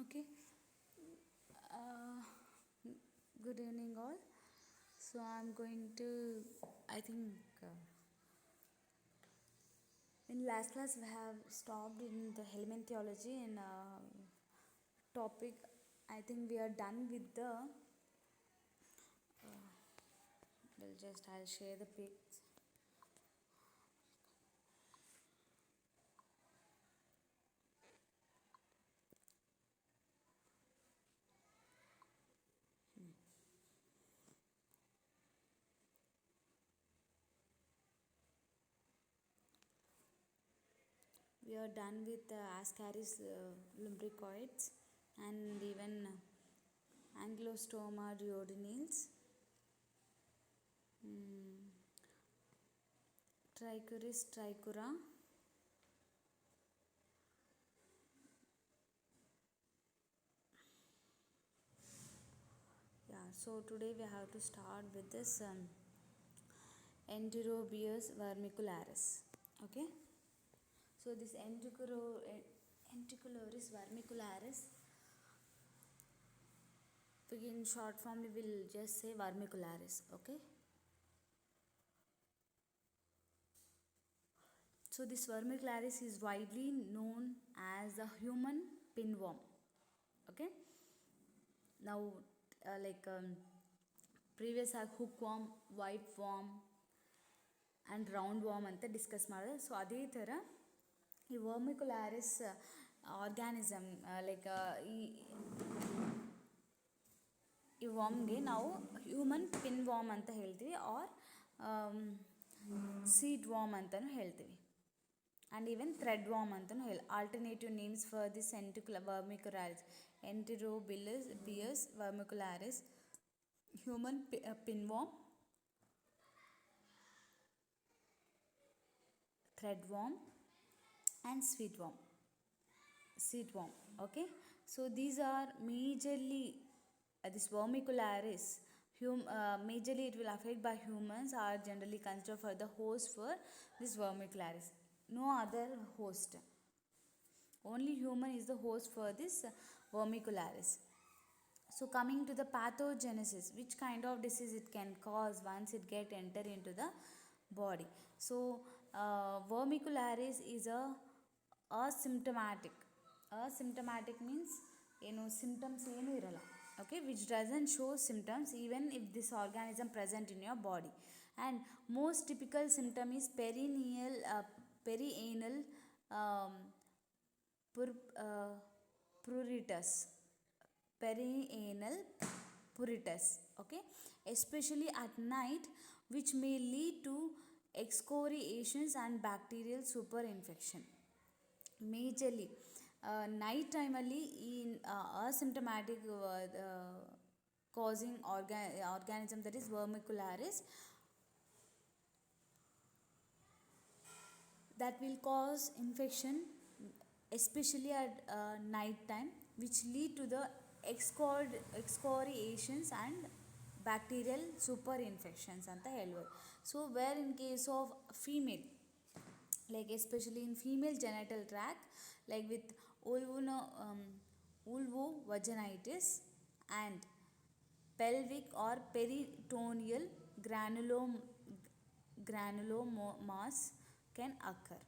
Okay. Uh, Good evening, all. So I'm going to. I think in last class we have stopped in the element theology and topic. I think we are done with the. I'll share the pics. We are done with Ascaris lumbricoids and even Anglostoma duodenales. Trichuris trichura. Yeah, so today we have to start with this Enterobius vermicularis. Okay, so this Enterocularis vermicularis, in short form we will just say vermicularis. Okay, so this vermicularis is widely known as the human pinworm. Okay, now like previous hookworm, whiteworm and roundworm ಅಂತ discuss ಮಾಡಿದೆ. So ಅದೇ ಥರ ಈ ವರ್ಮಿಕ್ಯುಲಾರಿಸ್ organism like ಈ ವಾಮ್ಗೆ ನಾವು human pin warm ಅಂತ ಹೇಳ್ತೀವಿ R seed worm ಅಂತಲೂ ಹೇಳ್ತೀವಿ ಆ್ಯಂಡ್ ಈವನ್ ಥ್ರೆಡ್ ವಾಮ್ ಅಂತಲೂ alternative names for this vermicularis Enterobius vermicularis, human pinworm, threadworm and sweetworm. Okay, so these are majorly this vermicularis majorly it will affect by humans are generally considered for the host for this vermicularis, no other host, only human is the host for this vermicularis. So coming to the pathogenesis, which kind of disease it can cause once it get enter into the body. So vermicularis is a asymptomatic. Asymptomatic means symptoms ಏನು ಇರಲ್ಲ. Okay, which doesn't show symptoms even if this organism present in your body. And most typical symptom is perianal pruritus. Perianal pruritus. Okay, especially at night, which may lead to excoriations and bacterial super infection. Majorly night time ಅಲ್ಲಿ ಈ asymptomatic causing organism, that is vermicularis, that will cause infection especially at night time, which lead to the excoriations and bacterial super infections anta helಬೋದು. So where in case of female, like especially in female genital tract, like with vulvovaginitis and pelvic or peritoneal granulomas can occur.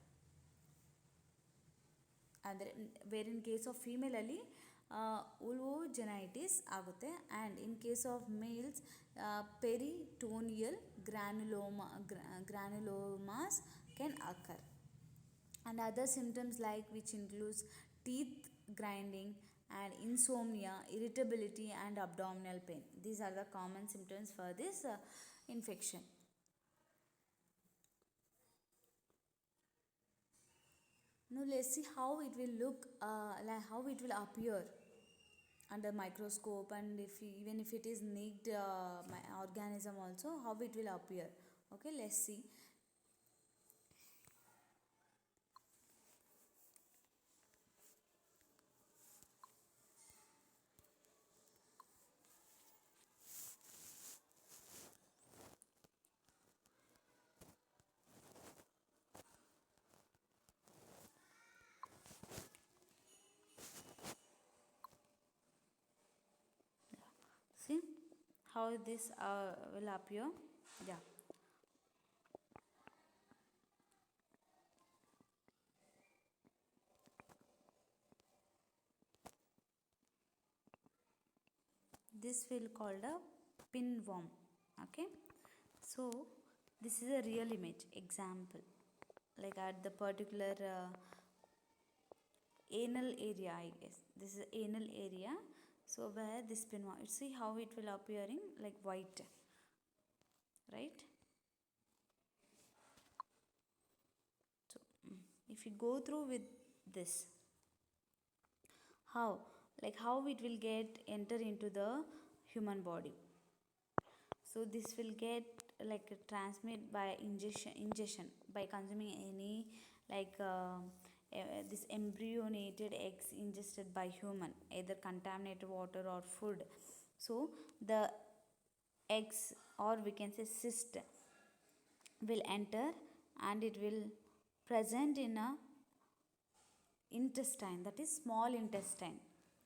ಅಂದರೆ where in case of ಫೀಮೇಲಲ್ಲಿ vulvovaginitis ಆಗುತ್ತೆ and in case of males peritoneal granulomas can occur. And other symptoms like which includes teeth grinding and insomnia, irritability and abdominal pain. These are the common symptoms for this infection. Now let's see how it will look, like how it will appear under microscope, and even if it is naked organism also, how it will appear. Okay, let's see. how this will appear. Yeah. This will called a pinworm. Okay, so this is a real image example, like at the particular anal area, I guess this is anal area. So where this pinworm, see how it will appearing like white, right? So if you go through with this, how, like how it will get enter into the human body. So this will get like transmit by ingestion by consuming any like this embryonated eggs ingested by human, either contaminated water or food. So the eggs, or we can say cyst, will enter and it will present in a intestine, that is small intestine.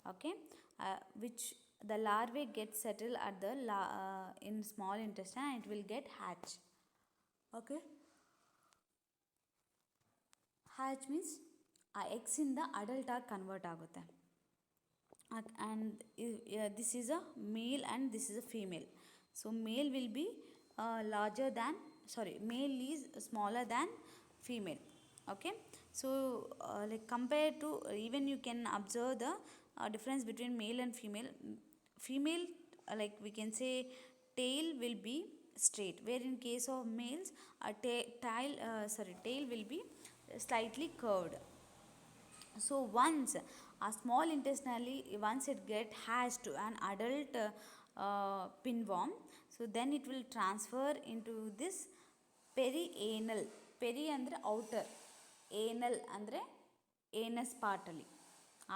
Okay, which the larvae get settled at the in small intestine and it will get hatch. Okay, hatch means ಆ ಎಗ್ಸಿಂದ adult ಆಗಿ convert ಆಗುತ್ತೆ. And this is a male and this is a female. So male will be larger than, sorry, male is smaller than female. Okay, so like compared to, even you can observe the difference between male and female. Female, like we can say, tail will be straight, where in case of males a tail will be slightly curved. So once a small intestinally, once it get hatched to an adult pinworm, so then it will transfer into this perianal. Peri andre outer, anal andre anus part ಅಲ್ಲಿ,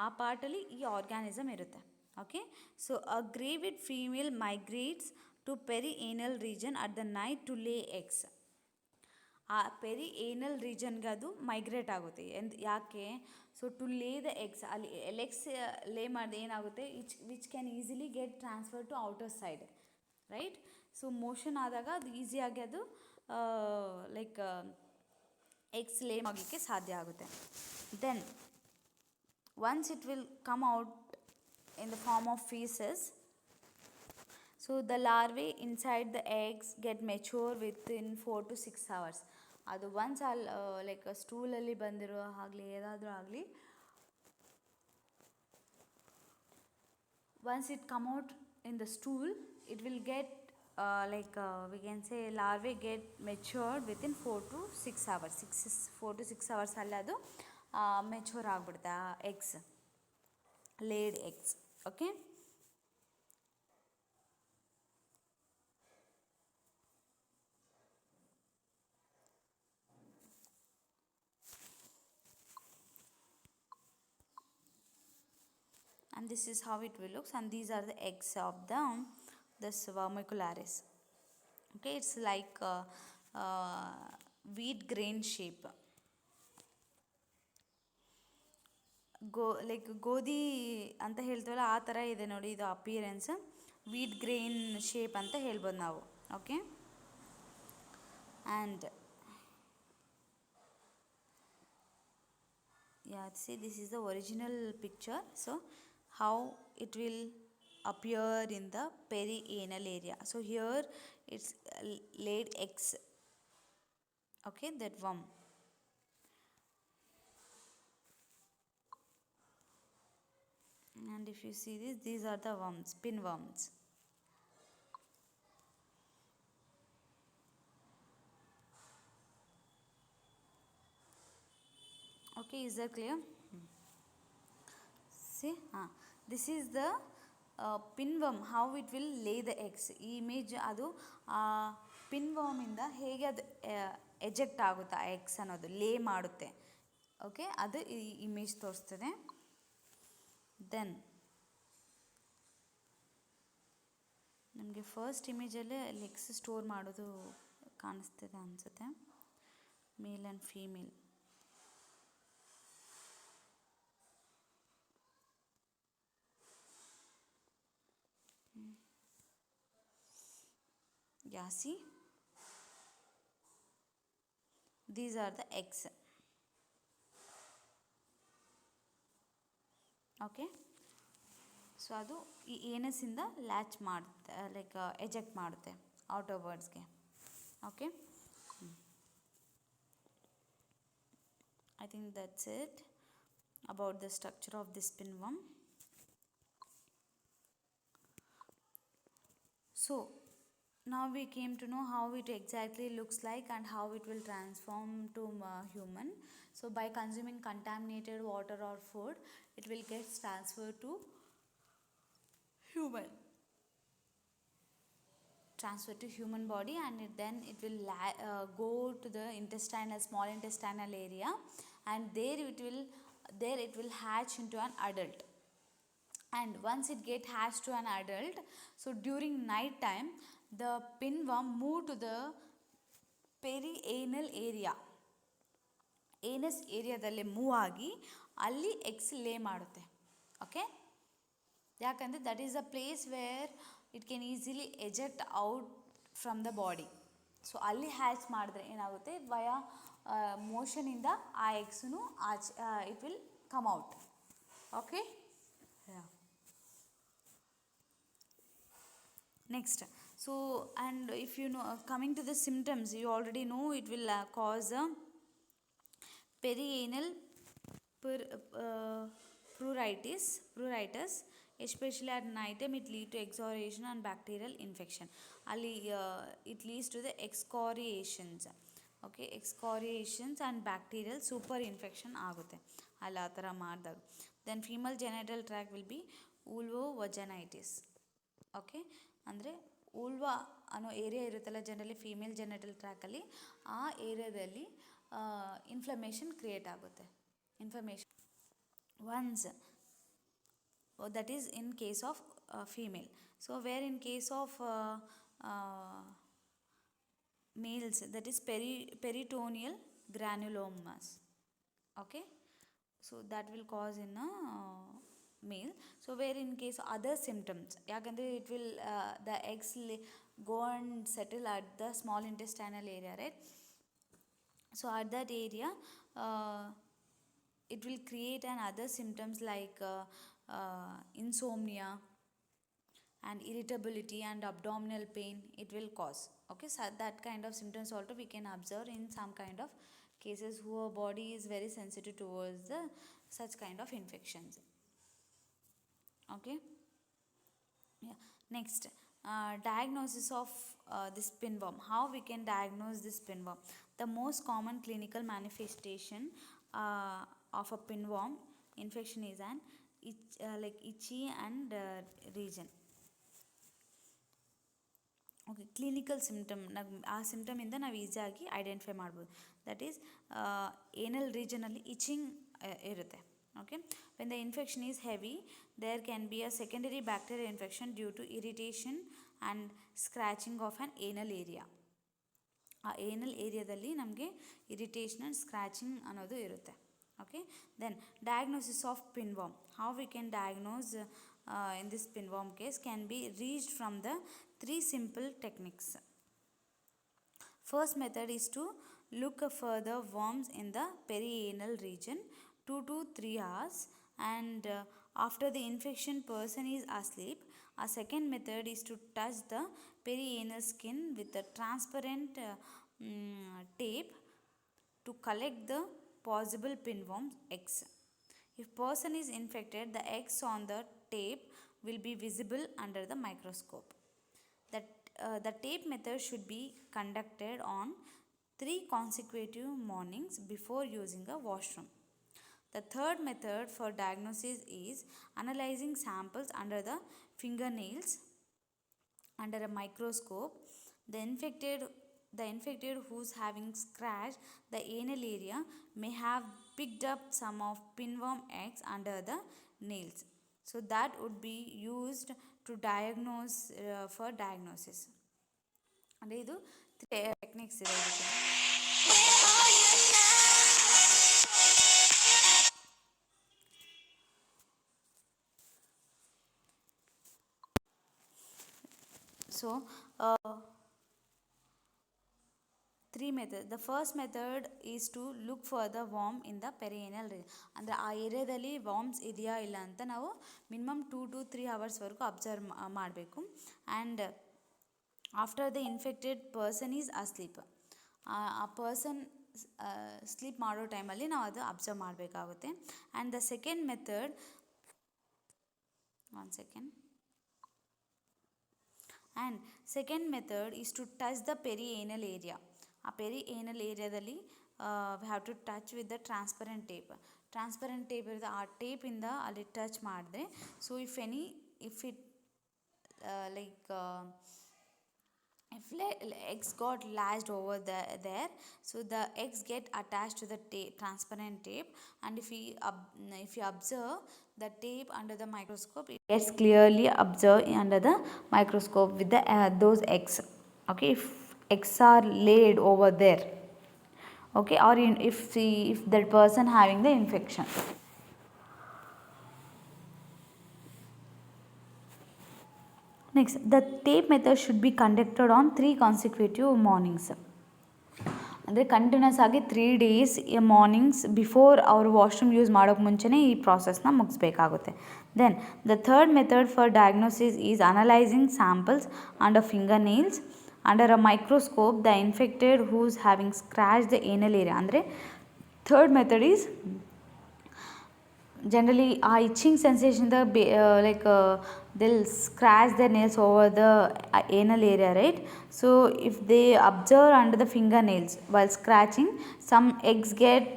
ಆ ಪಾರ್ಟಲ್ಲಿ ಈ organism ಇರುತ್ತೆ. Okay, so a gravid female migrates to perianal region at the night to lay eggs. ಆ perianal ರೀಜನ್ಗೆ ಅದು migrate ಆಗುತ್ತೆ. ಯಾಕೆ? So to lay the eggs, ಅಲ್ಲಿ ಎಲೆಕ್ಸ್ ಲೇ ಮಾಡಿದ್ರೆ ಏನಾಗುತ್ತೆ, which can easily get transfer to outer side, right? So motion ಆದಾಗ ಅದು ಈಸಿಯಾಗಿ ಅದು ಲೈಕ್ ಎಗ್ಸ್ ಲೇ ಮಾಡಲಿಕ್ಕೆ ಸಾಧ್ಯ ಆಗುತ್ತೆ. Then once it will come out in the form of feces, so the larvae inside the eggs get mature within 4 to 6 hours. ಅದು once ಅಲ್ಲಿ ಲೈಕ್ ಸ್ಟೂಲಲ್ಲಿ ಬಂದಿರೋ ಆಗಲಿ ಏನಾದರೂ ಆಗಲಿ, once it come out in the stool, it will get we can say larvae get matured within 4 to 6 hours. 4 to 6 hours ಅಲ್ಲಿ ಅದು mature ಆಗಿಬಿಡುತ್ತೆ ಆ eggs, laid eggs. Okay, and this is how it will look, and these are the eggs of this vermicularis. Okay, it's like wheat grain shape. Like ಗೋಧಿ ಅಂತ ಹೇಳ್ತೀವಲ್ಲ ಆ ಥರ ಇದೆ ನೋಡಿ ಇದು ಅಪಿಯರೆನ್ಸ್. ವೀಟ್ ಗ್ರೇನ್ ಶೇಪ್ ಅಂತ ಹೇಳ್ಬೋದು ನಾವು. Okay, and see, this is the original picture. So how it will appear in the perianal area. So here it's laid eggs. Okay, that worm. And if you see this, these are the worms, pinworms. Okay, is that clear? See, this is the pinworm, how it will lay the eggs. ಈ image ಅದು ಪಿನ್ವರ್ಮಿಂದ ಹೇಗೆ ಅದು eject ಆಗುತ್ತೆ ಆ eggs ಅನ್ನೋದು, ಲೇ ಮಾಡುತ್ತೆ. Okay, ಅದು ಈ ಇಮೇಜ್ ತೋರಿಸ್ತದೆ. ದೆನ್ ನಮಗೆ ಫಸ್ಟ್ ಇಮೇಜಲ್ಲೇ ಎಗ್ಸ್ ಸ್ಟೋರ್ ಮಾಡೋದು ಕಾಣಿಸ್ತಿದೆ ಅನಿಸುತ್ತೆ, male and female. Yeah, see, these are the eggs. Okay, so ಅದು ಈ ಏನಸ್ಸಿಂದ ಲ್ಯಾಚ್ ಮಾಡುತ್ತೆ, ಲೈಕ್ ಎಜೆಕ್ಟ್ ಮಾಡುತ್ತೆ ಔಟರ್ ವರ್ಡ್ಸ್ಗೆ. Okay, I think that's it about the structure of this pinworm. So now we came to know how it exactly looks like and how it will transform to human. So by consuming contaminated water or food, it will get transferred to human, transfer to human body, and then it will go to the intestinal, small intestinal area, and there it will hatch into an adult. And once it get hatched to an adult, so during night time the pinworm move to the perianal area, anus ಏರಿಯಾದಲ್ಲೇ move ಆಗಿ ಅಲ್ಲಿ eggs lay ಮಾಡುತ್ತೆ. Okay, ಯಾಕಂದರೆ that is a place where it can easily eject out from the body. So ಅಲ್ಲಿ hatch ಮಾಡಿದ್ರೆ ಏನಾಗುತ್ತೆ, via ಮೋಷನಿಂದ ಆ ಎಗ್ಸೂ ಆಚೆ it will come out. Okay, next, so and if you know, coming to the symptoms, you already know it will cause a perianal pruritus, especially at night time. It lead to exhaustion and bacterial infection. Ali it leads to the excoriations. Okay, excoriations and bacterial super infection ಆಗುತ್ತೆ ಅಲ್ಲಿ ಆ ಥರ ಮಾಡಿದಾಗ. Then female genital tract will be vulvovaginitis. Okay, ಅಂದರೆ vulva ಅನ್ನೋ area ಇರುತ್ತಲ್ಲ generally female genital ಟ್ರ್ಯಾಕಲ್ಲಿ, ಆ ಏರಿಯಾದಲ್ಲಿ ಇನ್ಫ್ಲಮೇಷನ್ ಕ್ರಿಯೇಟ್ ಆಗುತ್ತೆ. Inflammation once that is in case of female. So where in case of males that is peritoneal granulomas. Okay, so that will cause in a male. So where in case other symptoms, yakandre it will the eggs go and settle at the small intestinal area, right? So at that area it will create an other symptoms like insomnia and irritability and abdominal pain it will cause. Okay, so that kind of symptoms also we can observe in some kind of cases whose body is very sensitive towards the such kind of infections. Okay, yeah, next, diagnosis of this pinworm. How we can diagnose this pinworm? The most common clinical manifestation of a pinworm infection is an like itchy and region. Okay, clinical symptom ಆ ಸಿಮ್ಟಮಿಂದ ನಾವು ಈಸಿಯಾಗಿ identify ಮಾಡ್ಬೋದು. That is anal ರೀಜನಲ್ಲಿ itching ಇರುತ್ತೆ. Okay, when the infection is heavy there can be a secondary bacterial infection due to irritation and scratching of an anal area. ಆ anal ಏರಿಯಾದಲ್ಲಿ ನಮಗೆ ಇರಿಟೇಷನ್ ಆ್ಯಂಡ್ ಸ್ಕ್ರ್ಯಾಚಿಂಗ್ ಅನ್ನೋದು ಇರುತ್ತೆ. Okay, then diagnosis of pinworm. How we can diagnose in this pinworm case can be reached from the three simple techniques. First method is to look for the worms in the perianal region 2 to 3 hours, and after the infection person is asleep. A second method is to touch the perianal skin with a transparent tape to collect the possible pinworm eggs. If person is infected, the eggs on the tape will be visible under the microscope. The tape method should be conducted on 3 consecutive mornings before using a washroom. The third method for diagnosis is analyzing samples under the fingernails under a microscope. The infected who's having scratched the anal area may have picked up some of pinworm eggs under the nails. So that would be used to diagnose for diagnosis. And idu techniques ಇದೆ ಇದಕ್ಕೆ. So three methods. The first method is to look for the worm in the perianal region. ಅಂದರೆ ಆ ಏರಿಯಾದಲ್ಲಿ warms ಇದೆಯಾ ಇಲ್ಲ ಅಂತ ನಾವು minimum 2 to 3 hours observe ಮಾಡಬೇಕು. And after the infected person is asleep, ಆ ಪರ್ಸನ್ ಸ್ಲೀಪ್ ಮಾಡೋ ಟೈಮಲ್ಲಿ ನಾವು ಅದು ಅಬ್ಸರ್ವ್ ಮಾಡಬೇಕಾಗುತ್ತೆ. And the second method, one second, and second method is to touch the perianal area. ಆ ಪೆರಿಏನಲ್ ಏರಿಯಾದಲ್ಲಿ we have to touch with the transparent tape. Transparent tape ಇರುತ್ತೆ, ಆ ಟೇಪಿಂದ ಅಲ್ಲಿ ಟಚ್ ಮಾಡಿದ್ರೆ, so if it like if eggs got latched over there, so the eggs get attached to the transparent tape, and if you observe the tape under the microscope, it gets clearly observed under the microscope with the those eggs. Okay, if eggs are laid over there, okay, or if that person having the infection. Next, the tape method should be conducted on 3 consecutive mornings. ಅಂದರೆ continuous ಆಗಿ 3 days mornings before ಅವರು washroom use ಮಾಡೋಕ್ಕೆ ಮುಂಚೆನೇ ಈ ಪ್ರಾಸೆಸ್ನ ಮುಗಿಸ್ಬೇಕಾಗುತ್ತೆ. Then the third method for diagnosis is analysing samples under finger nails under a microscope the infected who's having scratch the anal area. ಅಂದರೆ third method is generally itching sensation, they'll scratch their nails over the anal area, right? So if they observe under the fingernails while scratching, some eggs get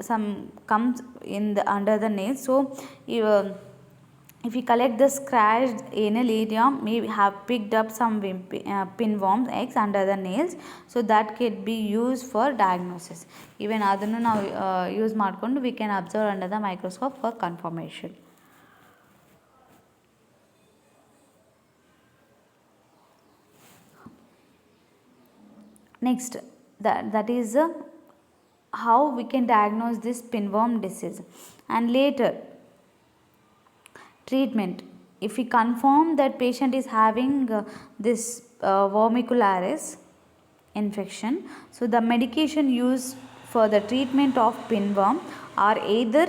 some comes in the under the nails. So if we collect the scratched anal area, may have picked up some pinworms eggs under the nails, so that can be used for diagnosis. Even ಅದನ್ನು ನಾವು use ಮಾಡಿಕೊಂಡು we can observe under the microscope for confirmation. Next, that is how we can diagnose this pinworm disease. And later, treatment. If we confirm that patient is having this vermicularis infection, so the medication used for the treatment of pinworm are either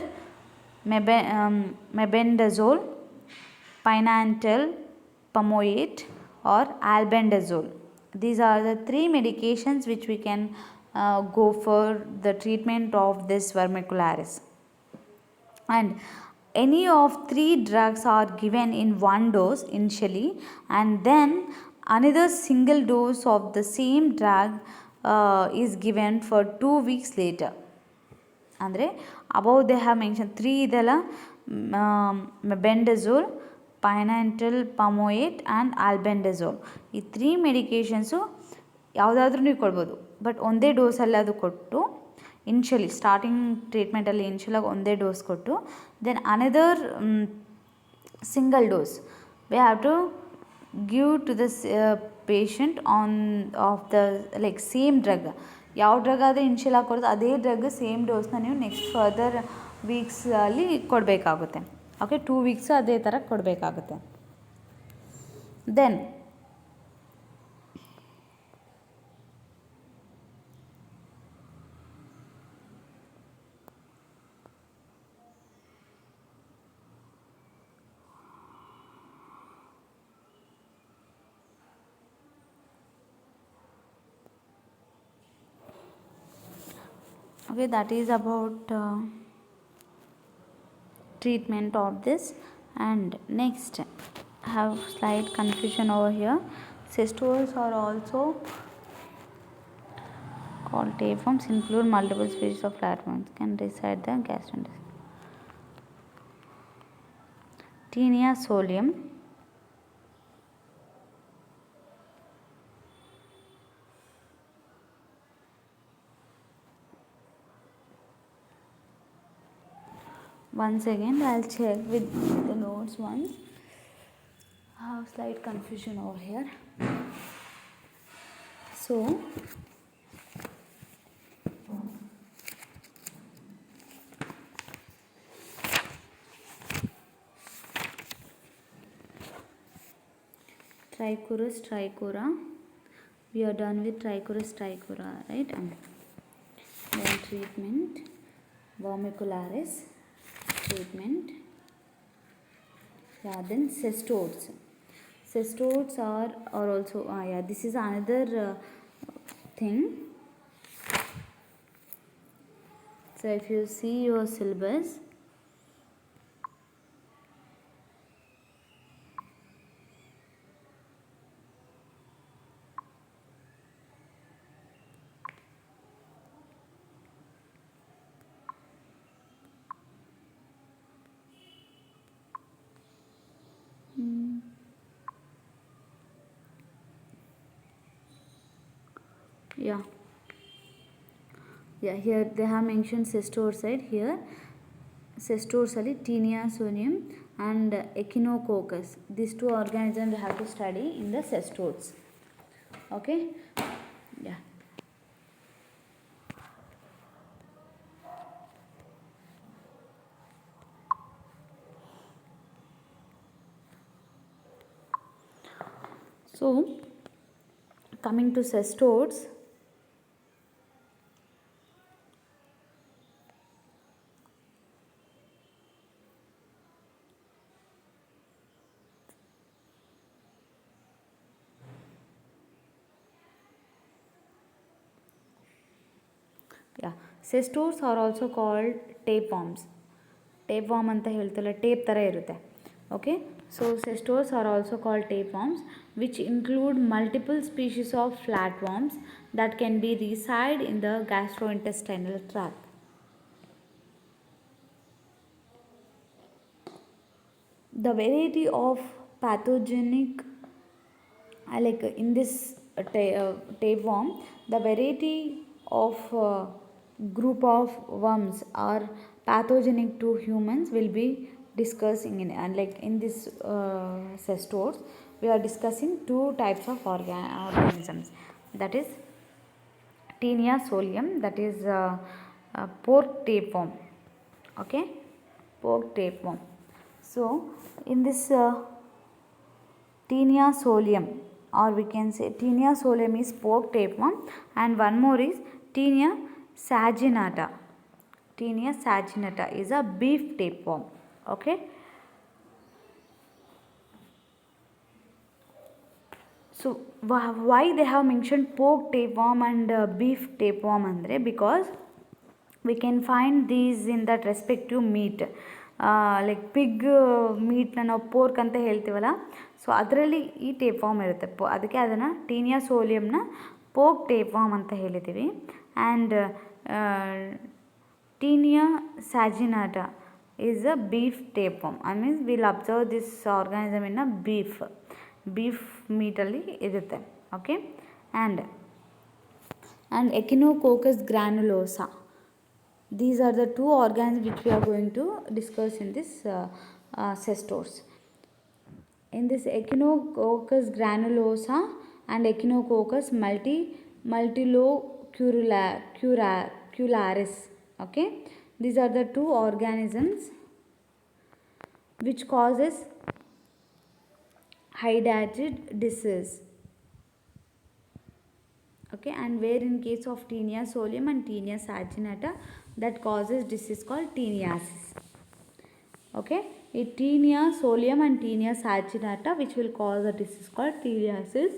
mebendazole, pine-N-tel, pamoate, or albendazole. These are the 3 medications which we can go for the treatment of this vermicularis. And any of 3 drugs are given in one dose initially, and then another single dose of the same drug is given for 2 weeks later. ಅಂದರೆ above they have mentioned 3 ಇದೆಲ್ಲ mebendazole, pine-N-tel, pamoate and albendazole. ಈ 3 medications ಯಾವುದಾದ್ರೂ ನೀವು ಕೊಡ್ಬೋದು, but ಒಂದೇ ಡೋಸಲ್ಲಿ ಅದು ಕೊಟ್ಟು initially starting ಟ್ರೀಟ್ಮೆಂಟಲ್ಲಿ ಇನ್ಷಿಯಲಾಗಿ ಒಂದೇ ಡೋಸ್ ಕೊಟ್ಟು then another single dose we have to give to the patient on off the like same drug. ಯಾವ ಡ್ರಗ್ ಆದರೆ ಇನ್ಷಿಯಲಾಗಿ ಕೊಡೋದು ಅದೇ ಡ್ರಗ್ ಸೇಮ್ ಡೋಸ್ನ ನೀವು ನೆಕ್ಸ್ಟ್ ಫರ್ದರ್ ವೀಕ್ಸಲ್ಲಿ ಕೊಡಬೇಕಾಗುತ್ತೆ. ಓಕೆ, 2 weeks ಅದೇ ಥರ ಕೊಡಬೇಕಾಗುತ್ತೆ. Then okay, that is about treatment of this. And next, have slight confusion over here. Cestodes are also called tapeworms, include multiple species of flatworms, can reside the gastrointestinal. Taenia solium, once again I'll check with the notes once. I have slight confusion over here. So Trichuris trichura, We are done with Trichoris trichora, right? Then treatment, vermicularis, treatment. Yeah, then cestodes. Cestodes are also, yeah, this is another thing. So if you see your syllabus, yeah, here they have mentioned cestodes right here. Cestodes are Taenia sonium and Echinococcus. These two organisms we have to study in the cestodes. Okay, yeah. So coming to cestodes, yeah, cestodes are also called tapeworms. Tapeworm ಅಂತ ಹೇಳ್ತಲ್ಲ, tape ಥರ ಇರುತ್ತೆ. Okay, so cestodes are also called tapeworms, which include multiple species of flatworms that can be reside in the gastrointestinal tract. The variety of pathogenic, like in this tapeworm, the variety of group of worms are pathogenic to humans will be discussing in, and like in this cestodes we are discussing two types of organisms, that is Taenia solium, that is pork tapeworm. Okay, pork tapeworm. So in this Taenia solium, or we can say Taenia solium is pork tapeworm, and one more is Taenia saginata. Taenia saginata is a beef tapeworm. Okay. So why they have mentioned pork tapeworm and beef tapeworm andre, because we can find these in that respective meat. Like pig ಮೀಟ್ನ ನಾವು pork ಅಂತ ಹೇಳ್ತೀವಲ್ಲ, so ಅದರಲ್ಲಿ ಈ ಟೇಪ್ವಾಮ್ ಇರುತ್ತೆ. ಅದಕ್ಕೆ ಅದನ್ನು tinea ಸೋಲಿಯಮ್ನ pork tapeworm ಅಂತ ಹೇಳಿದ್ದೀವಿ. And Taenia saginata is a beef tapeworm. I means will observe this organism in a beef ಮೀಟಲ್ಲಿ ಇರುತ್ತೆ. Okay, and Echinococcus granulosa. These are the two organs which we are going to discuss in this cestodes. In this Echinococcus granulosa and Echinococcus multilocularis. Okay, these are the two organisms which causes hydatid disease. Okay, and where in case of Taenia solium and Taenia saginata, that causes disease called teniasis. Okay, Taenia solium and Taenia saginata which will cause a disease called teniasis.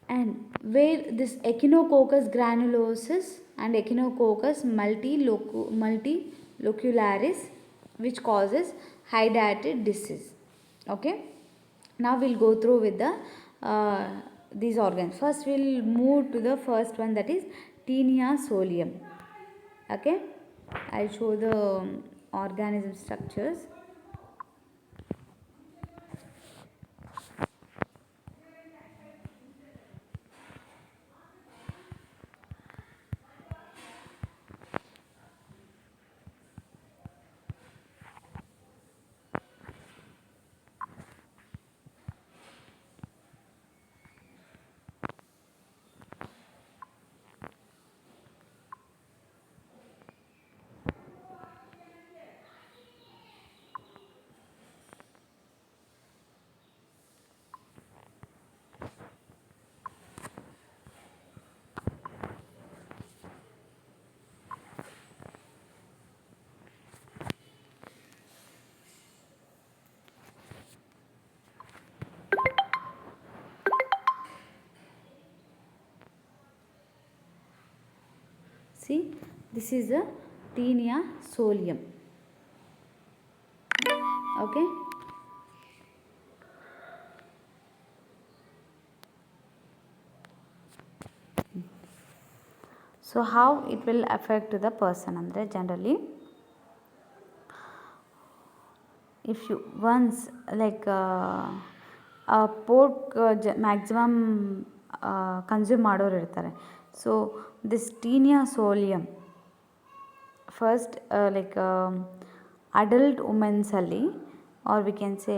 And where this Echinococcus granulosus and Echinococcus multilocularis which causes hydatid disease. Okay, now we'll go through with the these organs. First we'll move to the first one, that is Taenia solium. Okay, I'll show the organism structures. See, this is the tinea solium. Okay. So how it will affect the person andre generally, if you once like pork maximum consume ಮಾಡೋರು ಇರ್ತಾರೆ. So this Taenia solium first like adult ವುಮೆನ್ಸಲ್ಲಿ, or we can say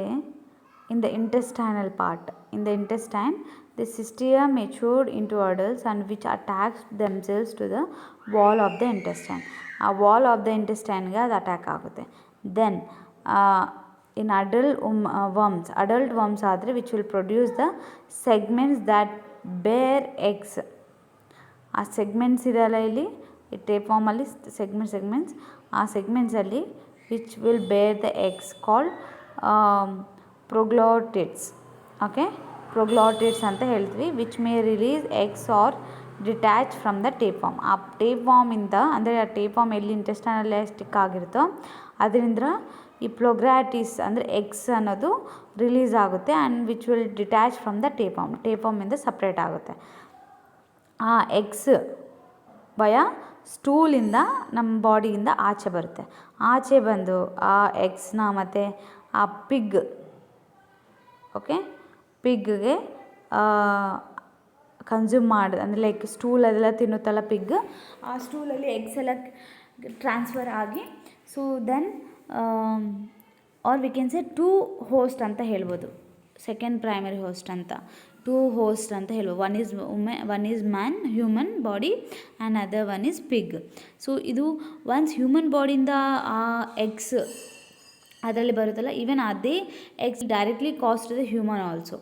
in the intestinal part, in the intestine, the cystia matured into adults and which attach themselves to the wall of the intestine. ಆ wall of the intestine ಗೆ ಅದು attack ಆಗುತ್ತೆ. Then in adult worms ಆದರೆ which will produce the segments that bear eggs. ಆ segments ಇದೆಯಲ್ಲ ಇಲ್ಲಿ ಈ tape ಫಾರ್ಮಲ್ಲಿ ಸೆಗ್ಮೆಂಟ್ಸ್ ಆ ಸೆಗ್ಮೆಂಟ್ಸಲ್ಲಿ which will bear the eggs called proglottids. Okay, proglottids ಅಂತ ಹೇಳ್ತೀವಿ. Which may release eggs or detach from the tape form. ಆ ಟೇಪ್ ಫಾರ್ಮಿಂದ ಅಂದರೆ ಆ ಟೇಪ್ ಫಾರ್ಮ್ ಎಲ್ಲಿ ಇಂಟೆಸ್ಟೈನಲ್ಲೇ ಸ್ಟಿಕ್ ಆಗಿರುತ್ತೋ ಅದರಿಂದ ಈ ಪ್ರೊಗ್ಲಾಟಿಸ್ ಅಂದರೆ ಎಗ್ಸ್ ಅನ್ನೋದು ರಿಲೀಸ್ ಆಗುತ್ತೆ and which will detach from the tape ಫಾರ್ಮಿಂದ ಸಪ್ರೇಟ್ ಆಗುತ್ತೆ. ಆ ಎಗ್ಸ್ ಭಯ ಸ್ಟೂಲಿಂದ ನಮ್ಮ ಬಾಡಿಯಿಂದ ಆಚೆ ಬರುತ್ತೆ. ಆಚೆ ಬಂದು ಆ ಎಗ್ಸ್ನ ಮತ್ತು ಆ ಪಿಗ್ಗೆ ಕನ್ಸ್ಯೂಮ್ ಅಂದರೆ ಲೈಕ್ ಸ್ಟೂಲ್ ಅದೆಲ್ಲ ತಿನ್ನುತ್ತಲ್ಲ ಪಿಗ್, ಆ ಸ್ಟೂಲಲ್ಲಿ ಎಗ್ಸ್ ಎಲ್ಲ ಟ್ರಾನ್ಸ್ಫರ್ ಆಗಿ so then or we can say two host ಅಂತ ಹೇಳ್ಬೋದು. ಸೆಕೆಂಡ್ ಪ್ರೈಮರಿ ಹೋಸ್ಟ್ ಅಂತ, ಟೂ ಹೋಸ್ಟ್ ಅಂತ ಹೇಳ್ಬೋದು. One is man human body and other one is pig. So ಇದು ಒನ್ಸ್ ಹ್ಯೂಮನ್ ಬಾಡಿಯಿಂದ ಆ ಎಗ್ಸ್ ಅದರಲ್ಲಿ ಬರುತ್ತಲ್ಲ, ಈವನ್ ಅದೇ eggs directly cause to the human also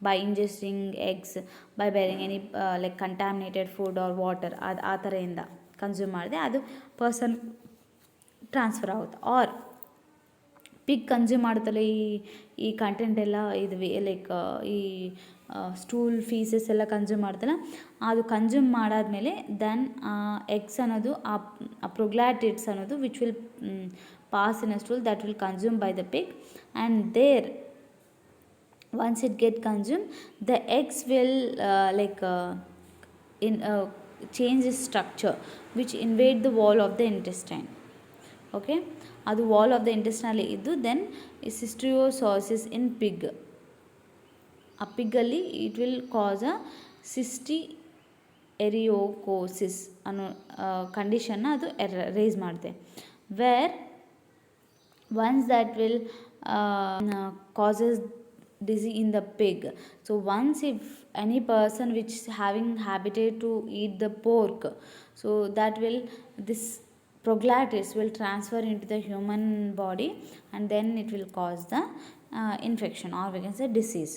by ingesting eggs, by bearing any like contaminated food or water, ಅದು ಆ ಥರದಿಂದ consume ಮಾಡಿದೆ ಅದು ಪರ್ಸನ್ ಟ್ರಾನ್ಸ್ಫರ್ ಆಗುತ್ತೆ. ಆರ್ ಪಿಗ್ ಕನ್ಸ್ಯೂಮ್ ಮಾಡುತ್ತಲ್ಲ ಈ ಕಂಟೆಂಟ್ ಎಲ್ಲ ಇದು ಲೈಕ್ ಈ ಸ್ಟೂಲ್ ಫೀಸಸ್ ಎಲ್ಲ ಕನ್ಸ್ಯೂಮ್ ಮಾಡ್ತಲ್ಲ, ಅದು ಕನ್ಸ್ಯೂಮ್ ಮಾಡಾದಮೇಲೆ ದೆನ್ ಎಗ್ಸ್ ಅನ್ನೋದು ಆ ಪ್ರೊಗ್ಲಾಟಿಡ್ಸ್ ಅನ್ನೋದು which will pass in a stool that will consumed by the pig, and there once it get consumed the eggs will change its structure which invade the wall of the intestine. Okay, ಅದು wall of the ಇಂಟೆಸ್ಟೈನಲ್ಲಿ ಇದ್ದು then ಸಿಸ್ಟಿಯೋಸಾಸಿಸ್ ಇನ್ pig, ಆ ಪಿಗ್ಗಲ್ಲಿ it will cause ಅ ಸಿಸ್ಟಿಎರಿಯೋಕೋಸಿಸ್ ಅನ್ನೋ ಕಂಡೀಷನ್ನ ಅದು raise ಮಾಡುತ್ತೆ. Where once that will causes disease in the pig. So once if any person which is having habited to eat the pork, so that will this proglatis will transfer into the human body and then it will cause the infection or we can say disease.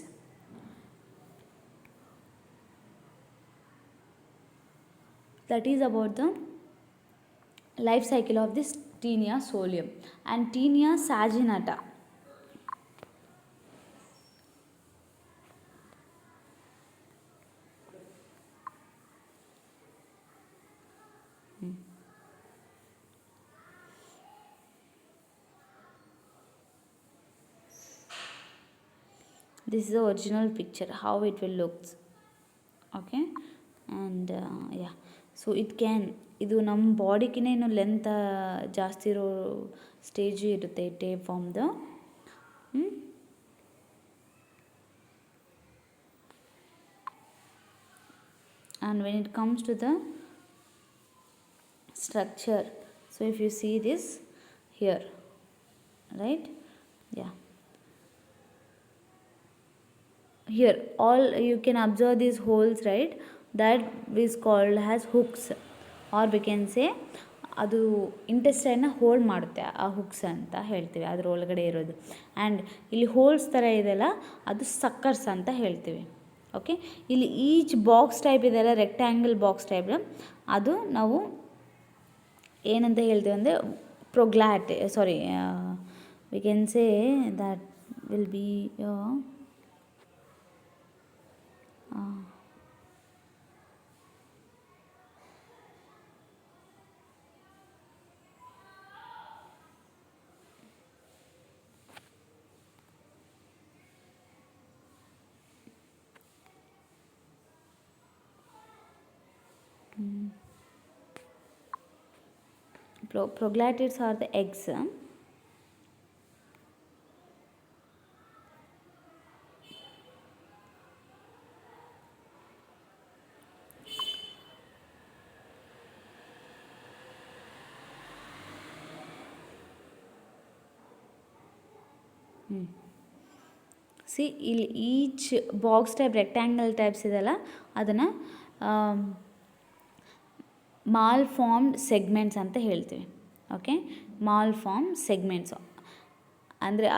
That is about the life cycle of this Taenia solium and Taenia saginata. This is the original picture how it will look. Okay, and yeah, so it can ಇದು ನಮ್ಮ ಬಾಡಿಗಿನೇ ಇನ್ನು length ಜಾಸ್ತಿ ಇರೋ stage ಇರುತ್ತೆ tape ಫಾರ್ಮ್ದು. And when it comes to the structure, so if you see this here, right, yeah, here all you can observe these holes, right, that is called as hooks or we can say ಅದು ಇಂಟೆಸ್ಟೈನ್ನ hold ಮಾಡುತ್ತೆ ಆ hooks ಅಂತ ಹೇಳ್ತೀವಿ ಅದ್ರ ಒಳಗಡೆ ಇರೋದು. And ಇಲ್ಲಿ holes ಥರ ಇದೆಯಲ್ಲ ಅದು ಸಕ್ಕರ್ಸ್ ಅಂತ ಹೇಳ್ತೀವಿ. ಓಕೆ, ಇಲ್ಲಿ ಈಚ್ ಬಾಕ್ಸ್ ಟೈಪ್ ಇದೆಯಲ್ಲ ರೆಕ್ಟ್ಯಾಂಗಲ್ ಬಾಕ್ಸ್ ಟೈಪ್ ಅದು ನಾವು ಏನಂತ ಹೇಳ್ತೀವಿ ಅಂದರೆ we can say that will be Proglatids are the eggs. See ಇಲ್ಲಿ each box type rectangle types ಇದೆಲ್ಲ ಅದನ್ನು ಮಾಲ್ ಫಾರ್ಮ್ಡ್ ಸೆಗ್ಮೆಂಟ್ಸ್ ಅಂತ ಹೇಳ್ತೀವಿ. ಓಕೆ, ಮಾಲ್ ಫಾರ್ಮ್ ಸೆಗ್ಮೆಂಟ್ಸು ಅಂದರೆ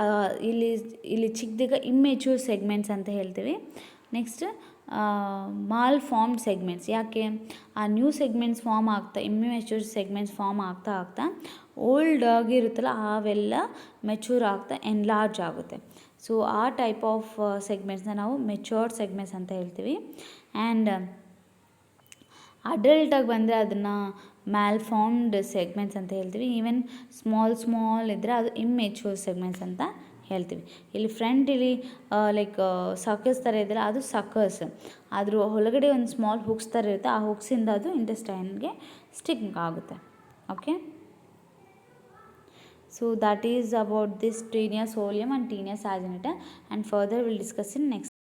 ಇಲ್ಲಿ ಚಿಕ್ಕದಿಗ ಇಮ್ಮೆಚ್ಯೂರ್ ಸೆಗ್ಮೆಂಟ್ಸ್ ಅಂತ ಹೇಳ್ತೀವಿ. ನೆಕ್ಸ್ಟ್ ಮಾಲ್ ಫಾರ್ಮ್ಡ್ ಸೆಗ್ಮೆಂಟ್ಸ್, ಯಾಕೆ ಆ ನ್ಯೂ ಸೆಗ್ಮೆಂಟ್ಸ್ ಫಾರ್ಮ್ ಆಗ್ತಾ ಇಮ್ಮೆಚ್ಯೂರ್ ಸೆಗ್ಮೆಂಟ್ಸ್ ಫಾರ್ಮ್ ಆಗ್ತಾ ಆಗ್ತಾ ಓಲ್ಡ್ ಆಗಿರುತ್ತಲ್ಲ ಅವೆಲ್ಲ ಮೆಚ್ಯೂರ್ ಆಗ್ತಾ ಎನ್ಲಾರ್ಜ್ ಆಗುತ್ತೆ. ಸೊ ಆ ಟೈಪ್ ಆಫ್ ಸೆಗ್ಮೆಂಟ್ಸ್ನ ನಾವು ಮೆಚ್ಯೂರ್ಡ್ ಸೆಗ್ಮೆಂಟ್ಸ್ ಅಂತ ಹೇಳ್ತೀವಿ. ಆ್ಯಂಡ್ ಅಡಲ್ಟಾಗಿ ಬಂದರೆ ಅದನ್ನು ಮ್ಯಾಲ್ಫಾರ್ಮ್ಡ್ ಸೆಗ್ಮೆಂಟ್ಸ್ ಅಂತ ಹೇಳ್ತೀವಿ. ಈವನ್ ಸ್ಮಾಲ್ ಇದ್ದರೆ ಅದು ಇಮ್ಮೆಚ್ಯೂರ್ ಸೆಗ್ಮೆಂಟ್ಸ್ ಅಂತ ಹೇಳ್ತೀವಿ. ಇಲ್ಲಿ ಫ್ರಂಟಲ್ಲಿ ಲೈಕ್ ಸರ್ಕಸ್ ಥರ ಇದೆಯಲ್ಲ ಅದು ಸಕ್ಕರ್ಸ್, ಅದ್ರ ಒಳಗಡೆ ಒಂದು ಸ್ಮಾಲ್ ಹುಕ್ಸ್ ಥರ ಇರುತ್ತೆ, ಆ ಹುಕ್ಸಿಂದ ಅದು ಇಂಟೆಸ್ಟೈನ್ಗೆ ಸ್ಟಿಕ್ ಆಗುತ್ತೆ. Okay, so that is about this taenia solium and taenia saginata, and further we'll discuss in next